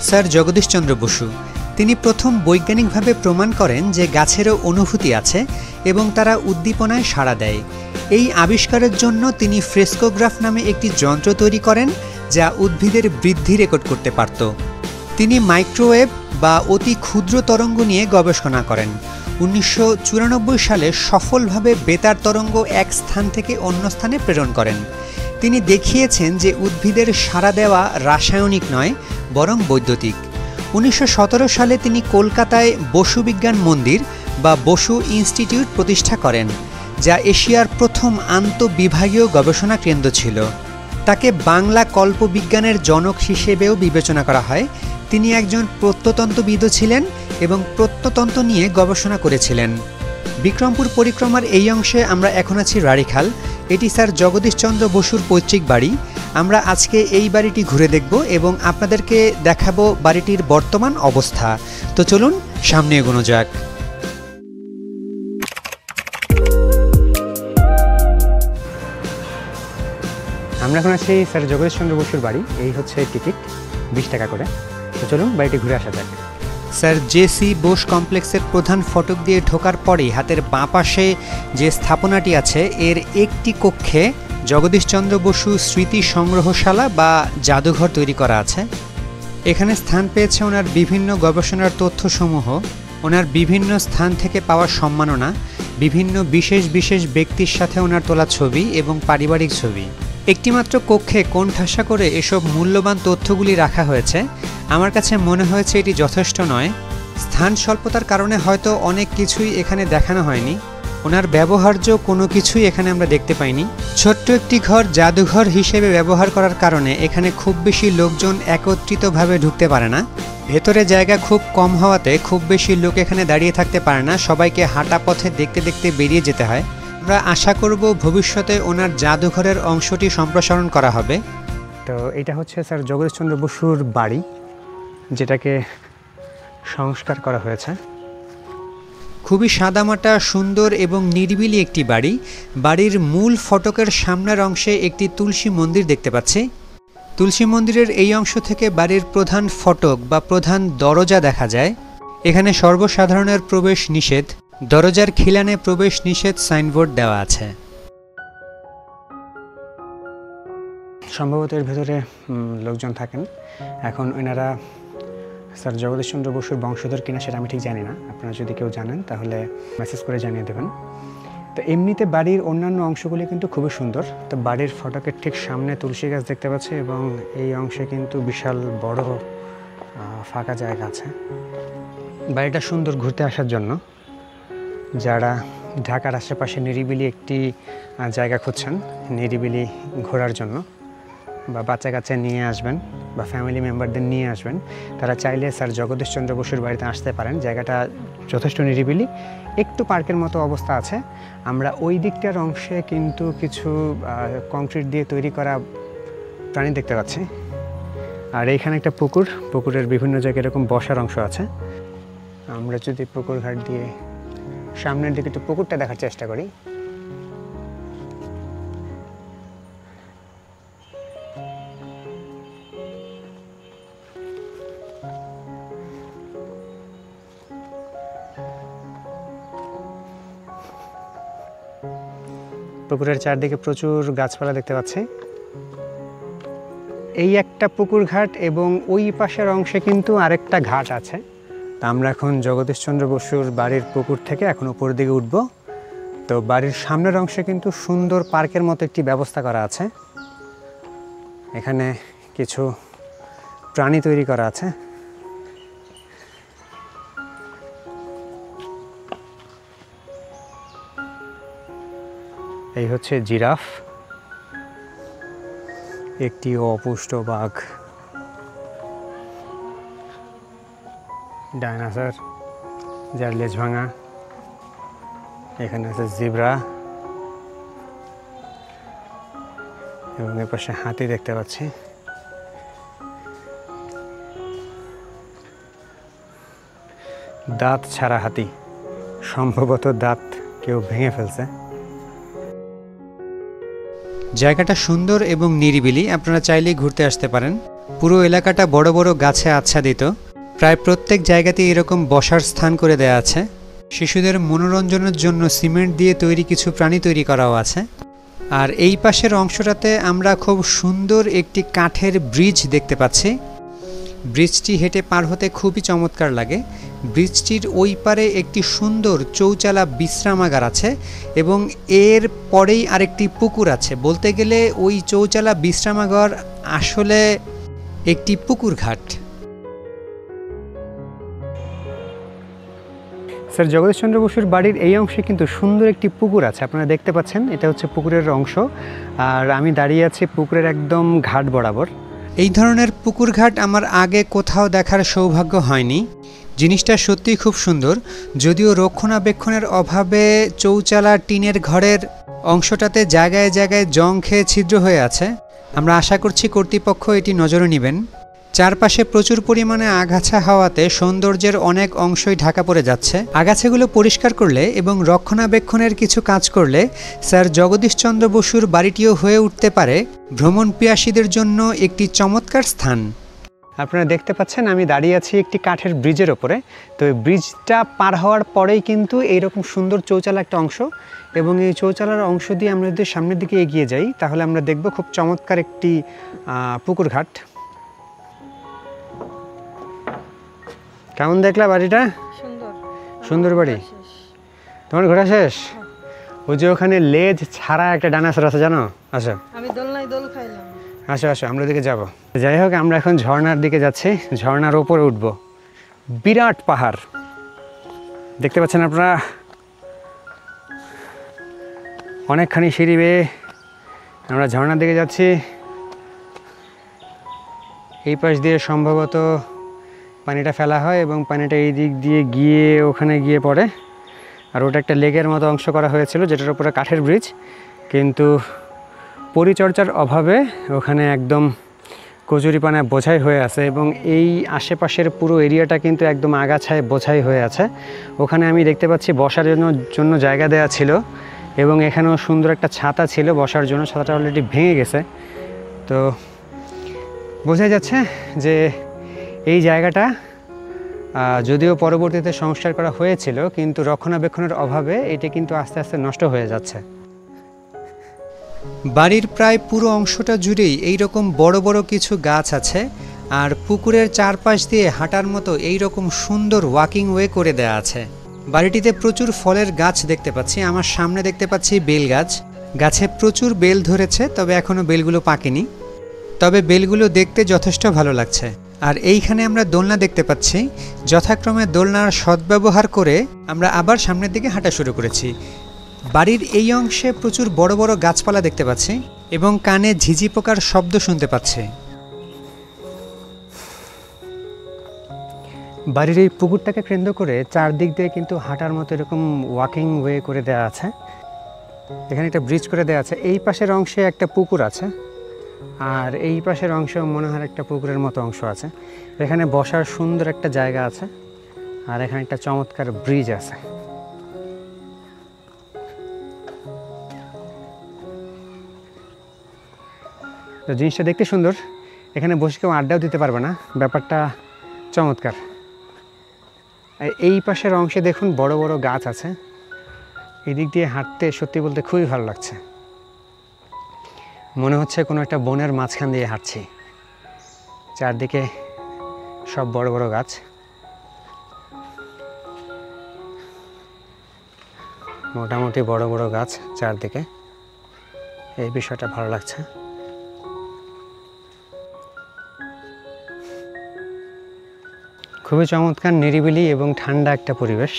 Sir Jagadish Chandra Basu তিনি প্রথম বৈজ্ঞানিকভাবে প্রমাণ করেন যে গাছেরও অনুভূতি আছে এবং তারা উদ্দীপনায় সাড়া দেয়। এই আবিষ্কারের জন্য তিনি ফ্রেস্কোগ্রাফ নামে একটি যন্ত্র তৈরি করেন যা উদ্ভিদের বৃদ্ধি রেকর্ড করতে পারত। তিনি মাইক্রোওয়েভ বা অতি ক্ষুদ্র তরঙ্গ নিয়ে গবেষণা করেন। 1994 সালে সফলভাবে বেতার তরঙ্গ এক স্থান থেকে অন্য স্থানে প্রেরণ করেন। তিনি দেখিয়েছেন যে উদ্ভিদের সাড়া দেওয়া রাসায়নিক নয়, বরং বৈদ্যুতিক। 1917 সালে তিনি কলকাতায় বসু বিজ্ঞান মন্দির বা বসু ইনস্টিটিউট প্রতিষ্ঠা করেন, যা এশিয়ার প্রথম আন্তঃবিভাগীয় গবেষণা কেন্দ্র ছিল। তাকে বাংলা কল্পবিজ্ঞানের জনক হিসেবেও বিবেচনা করা হয়। তিনি একজন প্রত্নতত্ত্ববিদও ছিলেন এবং প্রত্নতত্ত্ব নিয়ে গবেষণা করেছিলেন। বিক্রমপুর পরিক্রমার এই অংশে আমরা এখন আছি রাড়ীখাল। এটি স্যার জগদীশচন্দ্র বসুর পৈতৃক বাড়ি। আমরা আজকে এই বাড়িটি ঘুরে দেখব এবং আপনাদেরকে দেখাবো বাড়িটির বর্তমান অবস্থা। তো চলুন সামনে এগোনো যাক। আমরা এখন আছি স্যার জগদীশচন্দ্র বসুর বাড়ি। এই হচ্ছে টিকিট, 20 টাকা করে। তো চলুন বাড়িটি ঘুরে আসা যাক। Sir J C. বোস কমপ্লেক্সের প্রধান ফটক দিয়ে ঢোকার পরেই হাতের বাঁ পাশে যে স্থাপনাটি আছে, এর একটি কক্ষে জগদীশচন্দ্র বসু স্মৃতি সংগ্রহশালা বা জাদুঘর তৈরি করা আছে। এখানে স্থান পেয়েছে ওনার বিভিন্ন গবেষণার তথ্যসমূহ, ওনার বিভিন্ন স্থান থেকে পাওয়া সম্মাননা, বিভিন্ন বিশেষ বিশেষ ব্যক্তির সাথে ওনার তোলা ছবি এবং পারিবারিক ছবি। একটিমাত্র কক্ষে কোণঠাসা করে এসব মূল্যবান তথ্যগুলি রাখা হয়েছে। আমার কাছে মনে হয়েছে এটি যথেষ্ট নয়। স্থান স্বল্পতার কারণে হয়তো অনেক কিছুই এখানে দেখানো হয়নি। ওনার ব্যবহার্য কোনো কিছুই এখানে আমরা দেখতে পাইনি। ছোট্ট একটি ঘর জাদুঘর হিসেবে ব্যবহার করার কারণে এখানে খুব বেশি লোকজন একত্রিতভাবে ঢুকতে পারে না। ভেতরে জায়গা খুব কম হওয়াতে খুব বেশি লোক এখানে দাঁড়িয়ে থাকতে পারে না। সবাইকে হাঁটা পথে দেখতে দেখতে বেরিয়ে যেতে হয়। আমরা আশা করব ভবিষ্যতে ওনার জাদুঘরের অংশটি সম্প্রসারণ করা হবে। তো এটা হচ্ছে স্যার জগদীশচন্দ্র বসুর বাড়ি, যেটাকে সংস্কার করা হয়েছে। খুবই সাদামাটা, সুন্দর এবং নিরিবিলি একটি বাড়ি। বাড়ির মূল ফটকের সামনের অংশে একটি তুলসী মন্দির দেখতে পাচ্ছি। তুলসী মন্দিরের এই অংশ থেকে বাড়ির প্রধান ফটক বা প্রধান দরজা দেখা যায়। এখানে সর্বসাধারণের প্রবেশ নিষেধ। দরজার খিলানে প্রবেশ নিষেধ সাইনবোর্ড দেওয়া আছে। সম্ভবত এর ভেতরে লোকজন থাকেন। এখন ওনারা স্যার জগদীশচন্দ্র বসুর বংশধর কিনা সেটা আমি ঠিক জানি না। আপনারা যদি কেউ জানেন তাহলে মেসেজ করে জানিয়ে দেবেন। তো এমনিতে বাড়ির অন্যান্য অংশগুলি কিন্তু খুবই সুন্দর। তো বাড়ির ফটকের ঠিক সামনে তুলসী গাছ দেখতে পাচ্ছি এবং এই অংশে কিন্তু বিশাল বড় ফাঁকা জায়গা আছে। বাড়িটা সুন্দর ঘুরতে আসার জন্য যারা ঢাকার আশেপাশে নিরিবিলি একটি জায়গা খুঁজছেন, নিরিবিলি ঘোরার জন্য, বা বাচ্চা কাচ্চা নিয়ে আসবেন বা ফ্যামিলি মেম্বারদের নিয়ে আসবেন, তারা চাইলে স্যার জগদীশচন্দ্র বসুর বাড়িতে আসতে পারেন। জায়গাটা যথেষ্ট নিরিবিলি, একটু পার্কের মতো অবস্থা আছে। আমরা ওই দিকটার অংশে কিন্তু কিছু কংক্রিট দিয়ে তৈরি করা প্রাণী দেখতে পাচ্ছি। আর এইখানে একটা পুকুর, পুকুরের বিভিন্ন জায়গায় এরকম বসার অংশ আছে। আমরা যদি পুকুর ঘাট দিয়ে সামনের দিকে একটু পুকুরটা দেখার চেষ্টা করি। পুকুরের চারদিকে প্রচুর গাছপালা দেখতে পাচ্ছি। এই একটা পুকুর ঘাট এবং ওই পাশের অংশে কিন্তু আরেকটা ঘাট আছে। তা আমরা এখন জগদীশচন্দ্র বসুর বাড়ির পুকুর থেকে এখন উপর দিকে উঠব। তো বাড়ির সামনের অংশে কিন্তু সুন্দর পার্কের মতো একটি ব্যবস্থা করা আছে। এখানে কিছু প্রাণী তৈরি করা আছে। এই হচ্ছে জিরাফ, একটি অপুষ্ট বাঘ, ডাইনোসর যার লেজ ভাঙা, এখানে আছে জিব্রা এবং এর পাশে হাতি দেখতে পাচ্ছি। দাঁত ছাড়া হাতি, সম্ভবত দাঁত কেউ ভেঙে ফেলছে। জায়গাটা সুন্দর এবং নিরিবিলি, আপনারা চাইলেই ঘুরতে আসতে পারেন। পুরো এলাকাটা বড় বড় গাছে আচ্ছাদিত। প্রায় প্রত্যেক জায়গাতেই এরকম বসার স্থান করে দেওয়া আছে। শিশুদের মনোরঞ্জনের জন্য সিমেন্ট দিয়ে তৈরি কিছু প্রাণী তৈরি করাও আছে। আর এই পাশের অংশটাতে আমরা খুব সুন্দর একটি কাঠের ব্রিজ দেখতে পাচ্ছি। ব্রিজটি হেঁটে পার হতে খুবই চমৎকার লাগে। ব্রিজটির ওই পারে একটি সুন্দর চৌচালা বিশ্রামাগার আছে এবং এর পরেই আরেকটি পুকুর আছে। বলতে গেলে ওই চৌচালা বিশ্রামাগার আসলে একটি পুকুর ঘাট। স্যার জগদীশচন্দ্র বসুর বাড়ির এই অংশে কিন্তু সুন্দর একটি পুকুর আছে, আপনারা দেখতে পাচ্ছেন। এটা হচ্ছে পুকুরের অংশ, আর আমি দাঁড়িয়ে আছি পুকুরের একদম ঘাট বরাবর। এই ধরনের পুকুর ঘাট আমার আগে কোথাও দেখার সৌভাগ্য হয়নি। জিনিসটা সত্যিই খুব সুন্দর, যদিও রক্ষণাবেক্ষণের অভাবে চৌচালা টিনের ঘরের অংশটাতে জায়গায় জায়গায় জং খেয়ে ছিদ্র হয়ে আছে। আমরা আশা করছি কর্তৃপক্ষ এটি নজরে নেবেন। চারপাশে প্রচুর পরিমাণে আগাছা হওয়াতে সৌন্দর্যের অনেক অংশই ঢাকা পড়ে যাচ্ছে। আগাছাগুলো পরিষ্কার করলে এবং রক্ষণাবেক্ষণের কিছু কাজ করলে স্যার জগদীশচন্দ্র বসুর বাড়িটিও হয়ে উঠতে পারে ভ্রমণ পিয়াসীদের জন্য একটি চমৎকার স্থান। আপনারা দেখতে পাচ্ছেন আমি দাঁড়িয়ে আছি একটি কাঠের ব্রিজের ওপরে। তো এই ব্রিজটা পার হওয়ার পরেই কিন্তু এইরকম সুন্দর চৌচালা একটা অংশ, এবং এই চৌচালার অংশ দিয়ে আমরা যদি সামনের দিকে এগিয়ে যাই তাহলে আমরা দেখব খুব চমৎকার একটি পুকুর ঘাট। কেমন দেখলা বাড়িটা? সুন্দর বাড়ি। তোমার ঘোরা শেষ? ওই যে ওখানে লেজ ছাড়া একটা ডাইনোসর আছে জানো? আসো, আমি দোলনায় দোল খাইলাম। আসো আসো, আমরা দিকে যাব। যাই হোক, আমরা এখন ঝর্ণার দিকে যাচ্ছি। ঝর্ণার ওপরে উঠব। বিরাট পাহাড় দেখতে পাচ্ছেন আপনারা। অনেকখানি সিঁড়ি বেয়ে আমরা ঝর্ণার দিকে যাচ্ছি। এই পাশ দিয়ে সম্ভবত পানিটা ফেলা হয় এবং পানিটা এই দিক দিয়ে গিয়ে ওখানে গিয়ে পড়ে। আর ওটা একটা লেকের মতো অংশ করা হয়েছিল যেটার উপরে কাঠের ব্রিজ, কিন্তু পরিচর্যার অভাবে ওখানে একদম কচুরিপানায় বোঝাই হয়ে আছে এবং এই আশেপাশের পুরো এরিয়াটা কিন্তু একদম আগাছায় বোঝাই হয়ে আছে। ওখানে আমি দেখতে পাচ্ছি বসার জন্য জায়গা দেওয়া ছিল এবং এখানেও সুন্দর একটা ছাতা ছিল বসার জন্য। ছাতাটা অলরেডি ভেঙে গেছে। তো বোঝা যাচ্ছে যে এই জায়গাটা যদিও পরবর্তীতে সংস্কার করা হয়েছিল, কিন্তু রক্ষণাবেক্ষণের অভাবে এটি কিন্তু আস্তে আস্তে নষ্ট হয়ে যাচ্ছে। বাড়ির প্রায় পুরো অংশটা জুড়েই এই রকম বড় বড় কিছু গাছ আছে, আর পুকুরের চারপাশ দিয়ে হাঁটার মতো এই রকম সুন্দর ওয়াকিং ওয়ে করে দেওয়া আছে। বাড়িটিতে প্রচুর ফলের গাছ দেখতে পাচ্ছি। আমার সামনে দেখতে পাচ্ছি বেল গাছ। গাছে প্রচুর বেল ধরেছে, তবে এখনও বেলগুলো পাকেনি। তবে বেলগুলো দেখতে যথেষ্ট ভালো লাগছে। আর এইখানে আমরা দোলনা দেখতে পাচ্ছি। যথাক্রমে দোলনার সদ্ব্যবহার করে আমরা আবার সামনের দিকে হাঁটা শুরু করেছি। বাড়ির এই অংশে প্রচুর বড় বড় গাছপালা দেখতে পাচ্ছি এবং কানে ঝিঝি পোকার শব্দ শুনতে পাচ্ছি। বাড়ির এই পুকুরটাকে কেন্দ্র করে চারদিক দিয়ে কিন্তু হাঁটার মতো এরকম ওয়াকিং ওয়ে করে দেওয়া আছে। এখানে একটা ব্রিজ করে দেওয়া আছে। এই পাশের অংশে একটা পুকুর আছে, আর এই পাশের অংশ মনে হয় একটা পুকুরের মতো অংশ আছে। এখানে বসার সুন্দর একটা জায়গা আছে, আর এখানে একটা চমৎকার ব্রিজ আছে। তো জিনিসটা দেখতে সুন্দর। এখানে বসে কেউ আড্ডাও দিতে পারবে না, ব্যাপারটা চমৎকার। এই পাশের অংশে দেখুন বড় বড় গাছ আছে। এদিক দিয়ে হাঁটতে সত্যি বলতে খুবই ভালো লাগছে। মনে হচ্ছে কোনো একটা বনের মাঝখান দিয়ে হাঁটছি। চারদিকে সব বড় বড় গাছ। মোটামুটি বড় বড় গাছ চারদিকে। এই বিষয়টা ভালো লাগছে। খুবই চমৎকার, নিরিবিলি এবং ঠান্ডা একটা পরিবেশ।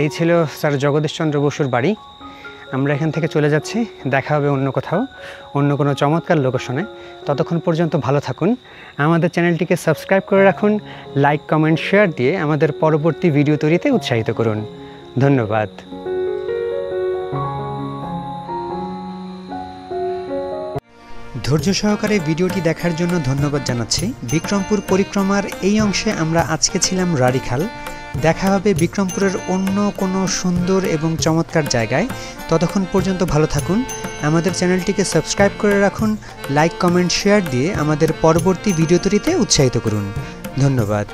এই ছিল স্যার জগদীশচন্দ্র বসুর বাড়ি। আমরা এখান থেকে চলে যাচ্ছি। দেখা হবে অন্য কোথাও, অন্য কোনো চমৎকার লোকেশনে। ততক্ষণ পর্যন্ত ভালো থাকুন। আমাদের চ্যানেলটিকে সাবস্ক্রাইব করে রাখুন। লাইক, কমেন্ট, শেয়ার দিয়ে আমাদের পরবর্তী ভিডিও তৈরিতে উৎসাহিত করুন। ধন্যবাদ। ধৈর্য সহকারে ভিডিওটি দেখার জন্য ধন্যবাদ জানাচ্ছি। বিক্রমপুর পরিক্রমার এই অংশে আমরা আজকে ছিলাম রাড়ীখাল। দেখা হবে বিক্রমপুরের অন্য কোনো সুন্দর এবং চমৎকার জায়গায়। ততক্ষণ পর্যন্ত ভালো থাকুন, আমাদের চ্যানেলটিকে সাবস্ক্রাইব করে রাখুন, লাইক কমেন্ট শেয়ার দিয়ে আমাদের পরবর্তী ভিডিও তৈরিতে উৎসাহিত করুন। ধন্যবাদ।